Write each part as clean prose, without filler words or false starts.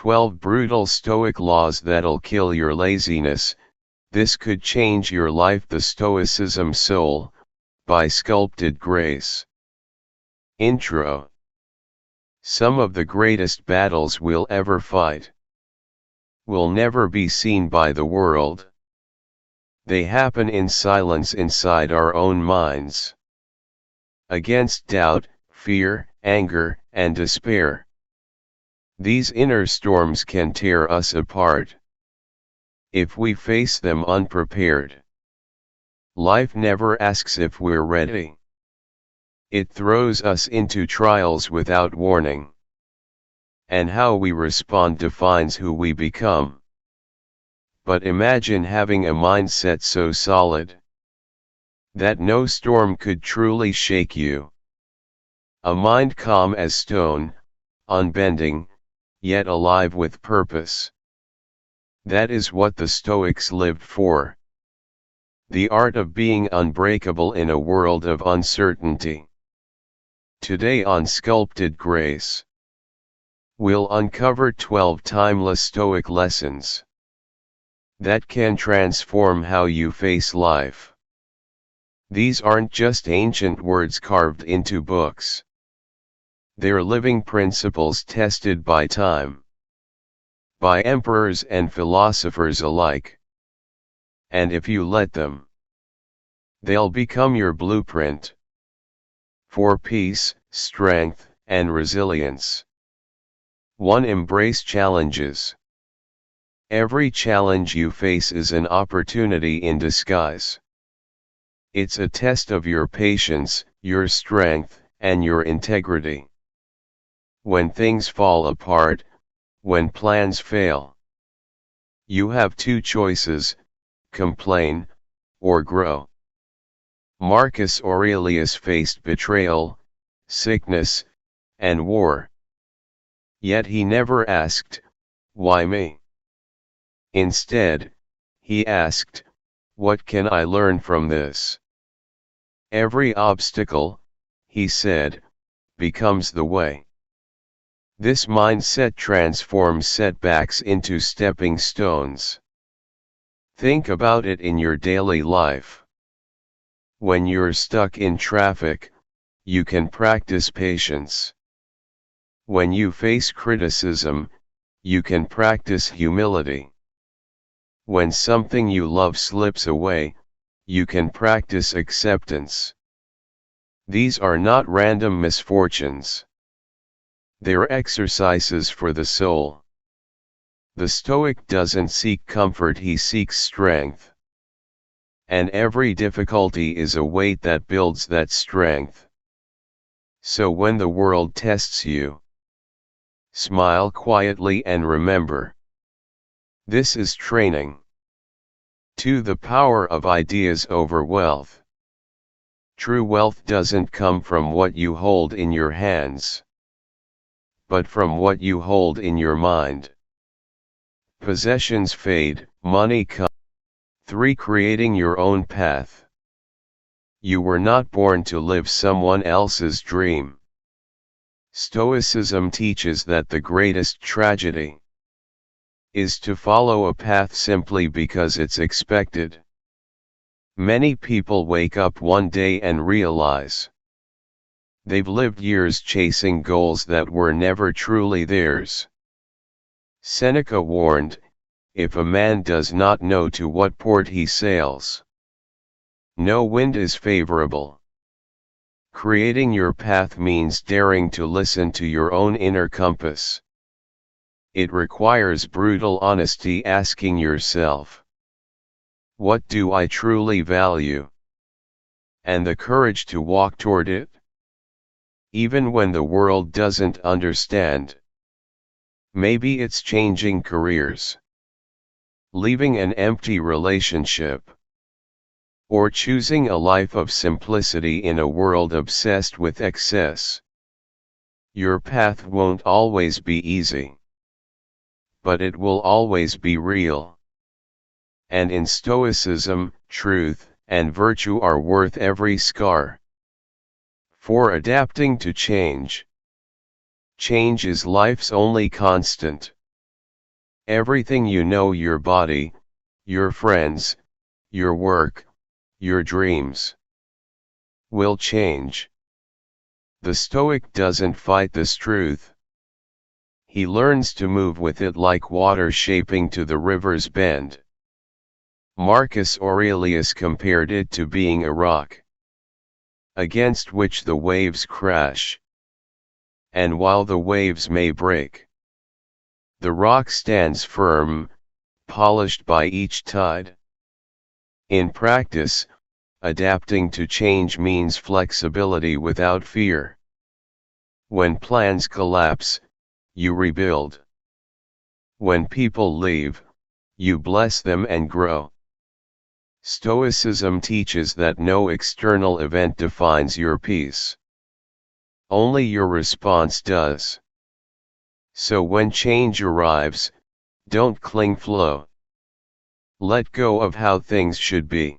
12 brutal Stoic laws that'll kill your laziness. This could change your life. The Stoicism Soul, by Sculpted Grace. Intro. Some of the greatest battles we'll ever fight will never be seen by the world. They happen in silence inside our own minds. Against doubt, fear, anger, and despair. These inner storms can tear us apart if we face them unprepared. Life never asks if we're ready. It throws us into trials without warning. And how we respond defines who we become. But imagine having a mindset so solid that no storm could truly shake you. A mind calm as stone, unbending, yet alive with purpose. That is what the Stoics lived for. The art of being unbreakable in a world of uncertainty. Today on Sculpted Grace, we'll uncover 12 timeless Stoic lessons that can transform how you face life. These aren't just ancient words carved into books. They're living principles tested by time, by emperors and philosophers alike. And if you let them, they'll become your blueprint for peace, strength, and resilience. 1. Embrace challenges. Every challenge you face is an opportunity in disguise. It's a test of your patience, your strength, and your integrity. When things fall apart, when plans fail, you have two choices: complain, or grow. Marcus Aurelius faced betrayal, sickness, and war. Yet he never asked, "Why me?" Instead, he asked, "What can I learn from this?" Every obstacle, he said, becomes the way. This mindset transforms setbacks into stepping stones. Think about it in your daily life. When you're stuck in traffic, you can practice patience. When you face criticism, you can practice humility. When something you love slips away, you can practice acceptance. These are not random misfortunes. They're exercises for the soul. The Stoic doesn't seek comfort, he seeks strength. And every difficulty is a weight that builds that strength. So when the world tests you, smile quietly and remember, this is training. 2. The power of ideas over wealth. True wealth doesn't come from what you hold in your hands, but from what you hold in your mind. Possessions fade, money comes. 3. Creating your own path. You were not born to live someone else's dream. Stoicism teaches that the greatest tragedy is to follow a path simply because it's expected. Many people wake up one day and realize they've lived years chasing goals that were never truly theirs. Seneca warned, if a man does not know to what port he sails, no wind is favorable. Creating your path means daring to listen to your own inner compass. It requires brutal honesty, asking yourself, what do I truly value? And the courage to walk toward it, even when the world doesn't understand. Maybe it's changing careers, leaving an empty relationship, or choosing a life of simplicity in a world obsessed with excess. Your path won't always be easy, but it will always be real. And in Stoicism, truth and virtue are worth every scar. 4. Adapting to change. Change is life's only constant. Everything you know, your body, your friends, your work, your dreams, will change. The Stoic doesn't fight this truth. He learns to move with it like water shaping to the river's bend. Marcus Aurelius compared it to being a rock, against which the waves crash. And while the waves may break, the rock stands firm, polished by each tide. In practice, adapting to change means flexibility without fear. When plans collapse, you rebuild. When people leave, you bless them and grow. Stoicism teaches that no external event defines your peace. Only your response does. So when change arrives, don't cling, flow. Let go of how things should be,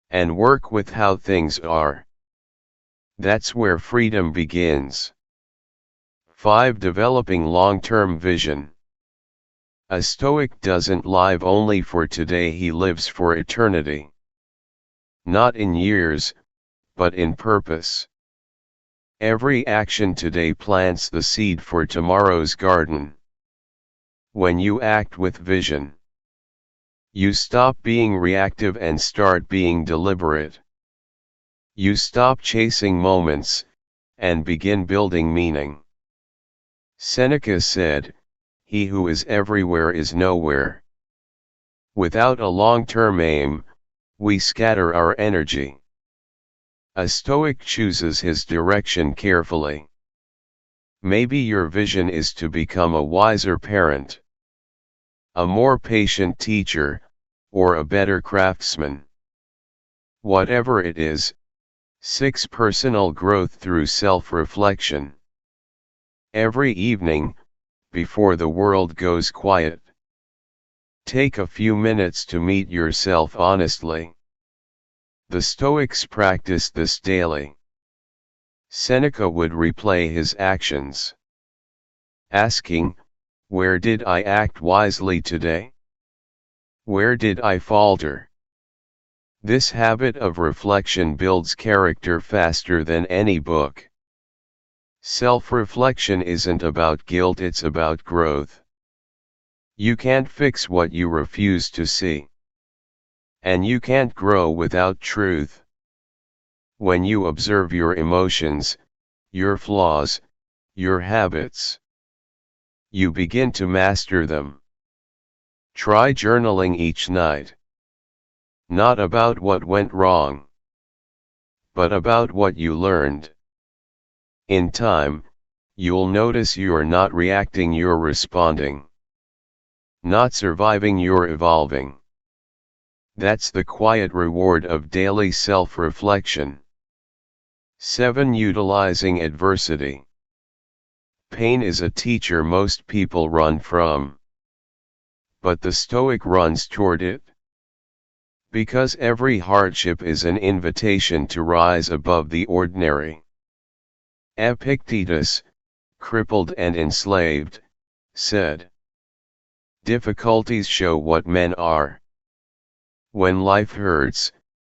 and work with how things are. That's where freedom begins. 5. Developing long-term vision. A Stoic doesn't live only for today, he lives for eternity. Not in years, but in purpose. Every action today plants the seed for tomorrow's garden. When you act with vision, you stop being reactive and start being deliberate. You stop chasing moments, and begin building meaning. Seneca said, "He who is everywhere is nowhere." Without a long-term aim, we scatter our energy. A Stoic chooses his direction carefully. Maybe your vision is to become a wiser parent, a more patient teacher, or a better craftsman. Whatever it is. 6. Personal growth through self-reflection. Every evening, before the world goes quiet, take a few minutes to meet yourself honestly. The Stoics practice this daily. Seneca would replay his actions, asking, "Where did I act wisely today? Where did I falter?" This habit of reflection builds character faster than any book. Self-reflection isn't about guilt, it's about growth. You can't fix what you refuse to see. And you can't grow without truth. When you observe your emotions, your flaws, your habits, you begin to master them. Try journaling each night. Not about what went wrong, but about what you learned. In time, you'll notice you're not reacting, you're responding. Not surviving, you're evolving. That's the quiet reward of daily self-reflection. 7. Utilizing adversity. Pain is a teacher most people run from, but the Stoic runs toward it. Because every hardship is an invitation to rise above the ordinary. Epictetus, crippled and enslaved, said, "Difficulties show what men are. When life hurts,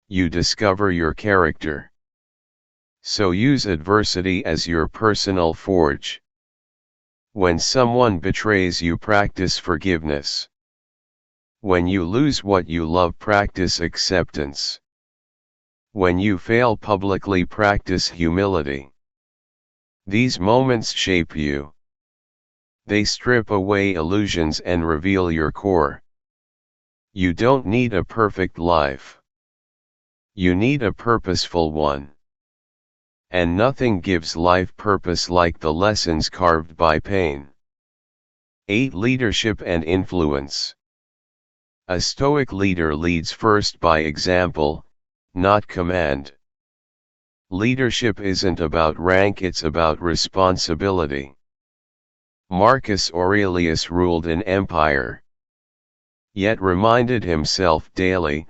you discover your character. So use adversity as your personal forge. When someone betrays you, practice forgiveness. When you lose what you love, practice acceptance. When you fail publicly, practice humility. These moments shape you. They strip away illusions and reveal your core. You don't need a perfect life. You need a purposeful one. And nothing gives life purpose like the lessons carved by pain. 8. Leadership and influence. A Stoic leader leads first by example, not command. Leadership isn't about rank, it's about responsibility. Marcus Aurelius ruled an empire, yet reminded himself daily,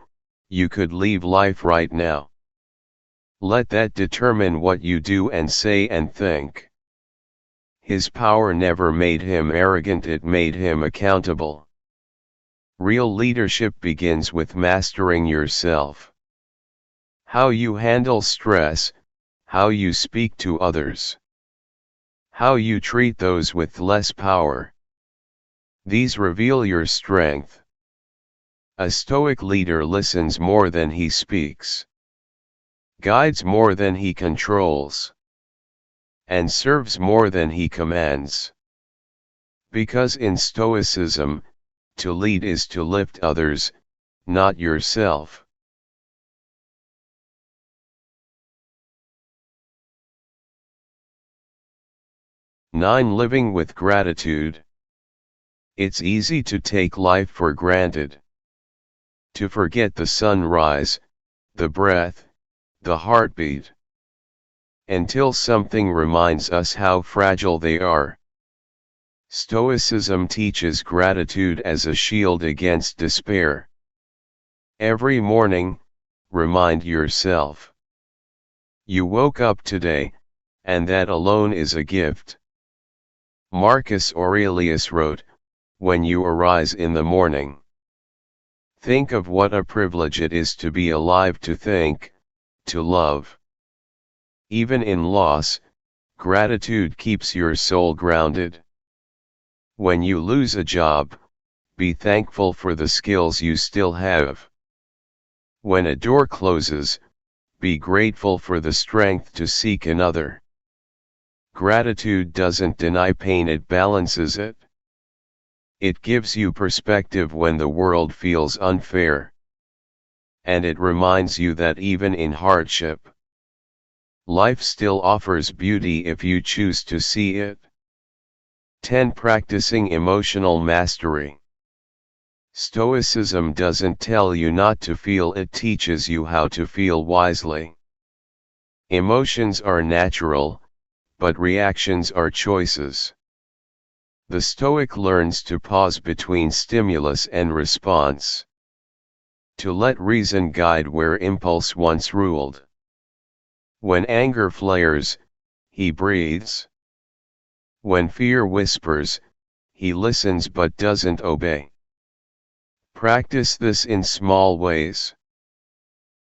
"You could leave life right now." Let that determine what you do and say and think. his power never made him arrogant, it made him accountable. Real leadership begins with mastering yourself. How you handle stress, how you speak to others, how you treat those with less power. These reveal your strength. A Stoic leader listens more than he speaks, guides more than he controls, and serves more than he commands. Because in Stoicism, to lead is to lift others, not yourself. Living with gratitude. It's easy to take life for granted. To forget the sunrise, the breath, the heartbeat. Until something reminds us how fragile they are. Stoicism teaches gratitude as a shield against despair. Every morning, remind yourself. You woke up today, and that alone is a gift. Marcus Aurelius wrote, "When you arise in the morning, think of what a privilege it is to be alive, to think, to love." Even in loss, gratitude keeps your soul grounded. When you lose a job, be thankful for the skills you still have. When a door closes, be grateful for the strength to seek another. Gratitude doesn't deny pain, it balances it. It gives you perspective when the world feels unfair. And it reminds you that even in hardship, life still offers beauty if you choose to see it. 10. Practicing emotional mastery. Stoicism doesn't tell you not to feel, it teaches you how to feel wisely. Emotions are natural, but reactions are choices. The Stoic learns to pause between stimulus and response. To let reason guide where impulse once ruled. When anger flares, he breathes. When fear whispers, he listens but doesn't obey. Practice this in small ways.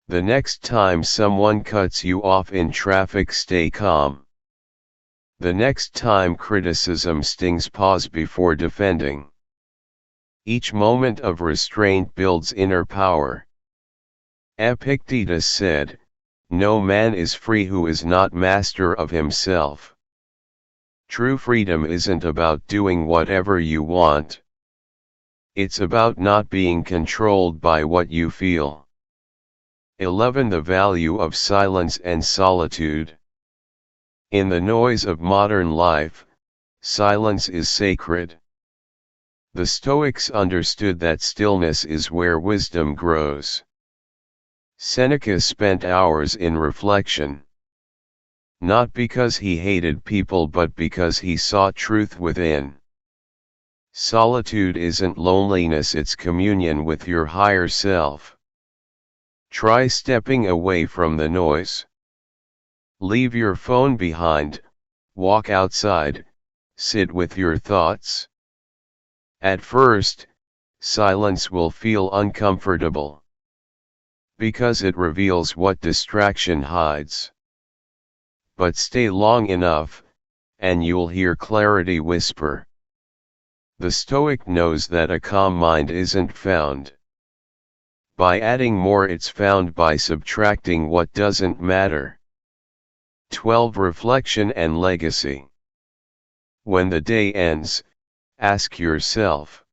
The next time someone cuts you off in traffic, stay calm. The next time criticism stings, pause before defending. Each moment of restraint builds inner power. Epictetus said, "No man is free who is not master of himself." True freedom isn't about doing whatever you want. It's about not being controlled by what you feel. 11. The value of silence and solitude. In the noise of modern life, silence is sacred. The Stoics understood that stillness is where wisdom grows. Seneca spent hours in reflection. Not because he hated people but because he sought truth within. Solitude isn't loneliness, it's communion with your higher self. Try stepping away from the noise. Leave your phone behind, walk outside, sit with your thoughts. At first, silence will feel uncomfortable. Because it reveals what distraction hides. But stay long enough, and you'll hear clarity whisper. The Stoic knows that a calm mind isn't found by adding more, it's found by subtracting what doesn't matter. 12. Reflection and legacy. When the day ends, ask yourself,